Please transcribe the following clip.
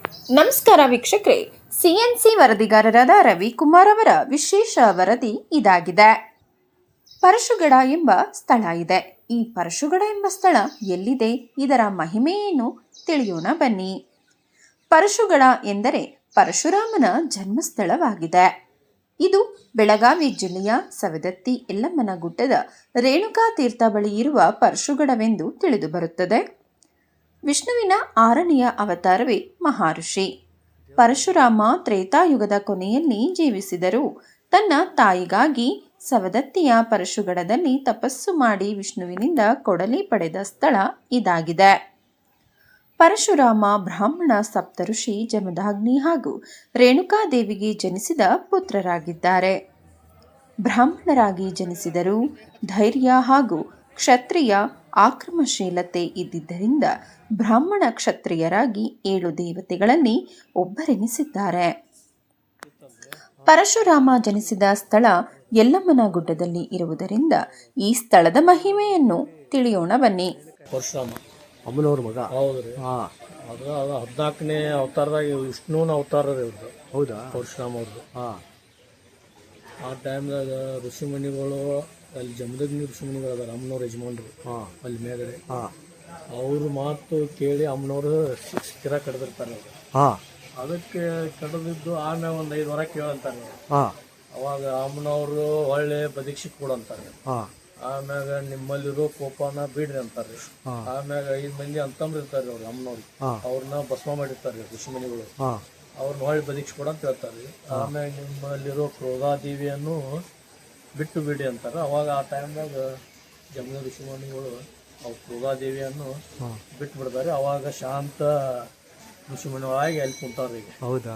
ನಮಸ್ಕಾರ ವೀಕ್ಷಕರೇ, ಸಿಎನ್ಸಿ ವರದಿಗಾರರಾದ ರವಿಕುಮಾರ್ ಅವರ ವಿಶೇಷ ವರದಿ ಇದಾಗಿದೆ. ಪರಶುಗಡ ಎಂಬ ಸ್ಥಳ ಇದೆ. ಈ ಪರಶುಗಡ ಎಂಬ ಸ್ಥಳ ಎಲ್ಲಿದೆ, ಇದರ ಮಹಿಮೆ ಏನು ತಿಳಿಯೋಣ ಬನ್ನಿ. ಪರಶುಗಡ ಎಂದರೆ ಪರಶುರಾಮನ ಜನ್ಮಸ್ಥಳವಾಗಿದೆ. ಇದು ಬೆಳಗಾವಿ ಜಿಲ್ಲೆಯ ಸವದತ್ತಿ ಯಲ್ಲಮ್ಮನ ಗುಡ್ಡದ ರೇಣುಕಾ ತೀರ್ಥ ಬಳಿ ಇರುವ ಪರಶುಗಡವೆಂದು ತಿಳಿದುಬರುತ್ತದೆ. ವಿಷ್ಣುವಿನ 6ನೆಯ ಅವತಾರವೇ ಮಹಾಋಷಿ. ಪರಶುರಾಮ ತ್ರೇತಾಯುಗದ ಕೊನೆಯಲ್ಲಿ ಜೀವಿಸಿದರು. ತನ್ನ ತಾಯಿಗಾಗಿ ಸವದತ್ತಿಯ ಪರಶುಗಡದಲ್ಲಿ ತಪಸ್ಸು ಮಾಡಿ ವಿಷ್ಣುವಿನಿಂದ ಕೊಡಲಿ ಪಡೆದ ಸ್ಥಳ ಇದಾಗಿದೆ. ಪರಶುರಾಮ ಬ್ರಾಹ್ಮಣ ಸಪ್ತಋಷಿ ಜಮದಾಗ್ನಿ ಹಾಗೂ ರೇಣುಕಾದೇವಿಗೆ ಜನಿಸಿದ ಪುತ್ರರಾಗಿದ್ದಾರೆ. ಬ್ರಾಹ್ಮಣರಾಗಿ ಜನಿಸಿದರೂ ಧೈರ್ಯ ಹಾಗೂ ಕ್ಷತ್ರಿಯ ಆಕ್ರಮಶೀಲತೆ ಇದ್ದಿದ್ದರಿಂದ ಬ್ರಾಹ್ಮಣ ಕ್ಷತ್ರಿಯರಾಗಿ 7 ದೇವತೆಗಳಲ್ಲಿ ಒಬ್ಬರೆನಿಸಿದ್ದಾರೆ. ಪರಶುರಾಮ ಜನಿಸಿದ ಸ್ಥಳ ಯಲ್ಲಮ್ಮನ ಗುಡ್ಡದಲ್ಲಿ ಇರುವುದರಿಂದ ಈ ಸ್ಥಳದ ಮಹಿಮೆಯನ್ನು ತಿಳಿಯೋಣ ಬನ್ನಿ. ಪರಶುರಾಮ ಅಮ್ಮನವ್ರ ಮಗ. ಹೌದ್ರಿ. ಅದು 14ನೇ ಅವತಾರದಾಗ ವಿಷ್ಣುವಿನ ಅವತಾರ ರೀ ಇವ್ರದ್ದು. ಹೌದಾ? ಪರಶುರಾಮ ಅವ್ರದ್ದು. ಆ ಟೈಮ್ದಾಗ ಋಷಿಮುನಿಗಳು ಅಲ್ಲಿ ಜಮದಗ್ನಿ ಋಷಿಮುನಿಗಳು ಅದಾರ, ಅಮ್ಮನವ್ರ ಯಜಮಾನ್ರು ಅಲ್ಲಿ ಮೇಗಡೆ. ಅವ್ರ ಮಾತು ಕೇಳಿ ಅಮ್ಮನವ್ರು ಸ್ಥಿರ ಕಡ್ದಿರ್ತಾರೆ. ಅದಕ್ಕೆ ಕಡ್ದಿದ್ದು ಆಮೇಲೆ ಒಂದು 5 ವಾರ ಕೇಳಂತಾರೆ. ಅವಾಗ ಅಮ್ಮನವರು ಒಳ್ಳೆ ಬದೀಕ್ಷೆ ಕೊಡಂತಾರೆ. ಆಮ್ಯಾಗ ನಿಮ್ಮಲ್ಲಿರೋ ಕೋಪನ ಬಿಡ್ರಿ ಅಂತಾರೆ. ಆಮ್ಯಾಗ 5 ಮಂದಿ ಅಂತಂಬ್ರು ಇರ್ತಾರೆ ಅವ್ರು ಅಮ್ಮನವ್ರಿಗೆ. ಅವ್ರನ್ನ ಭಸ್ಮ ಮಾಡಿರ್ತಾರೆ ಋಷಿಮುನಿಗಳು. ಅವ್ರನ್ನ ಹೊಳ್ಳಿ ಬದೀಕ್ಷೆ ಕೊಡ ಅಂತ ಹೇಳ್ತಾರೆ. ಆಮ್ಯಾಗ ನಿಮ್ಮಲ್ಲಿರೋ ಕ್ರೋಧಾದೇವಿಯನ್ನು ಬಿಟ್ಟು ಬಿಡಿ ಅಂತಾರೆ. ಅವಾಗ ಆ ಟೈಮ್ದಾಗ ಜಮದ ಋಷಿಮುನಿಗಳು ಅವ್ರ ಕ್ರೋಧಾದೇವಿಯನ್ನು ಬಿಟ್ಟು ಬಿಡ್ತಾರೆ. ಅವಾಗ ಶಾಂತ ಋಷಿಮುನಿಗಳಾಗಿ ಅಲ್ಲಿ ಕುಂತಾರ್ರಿ. ಹೌದಾ?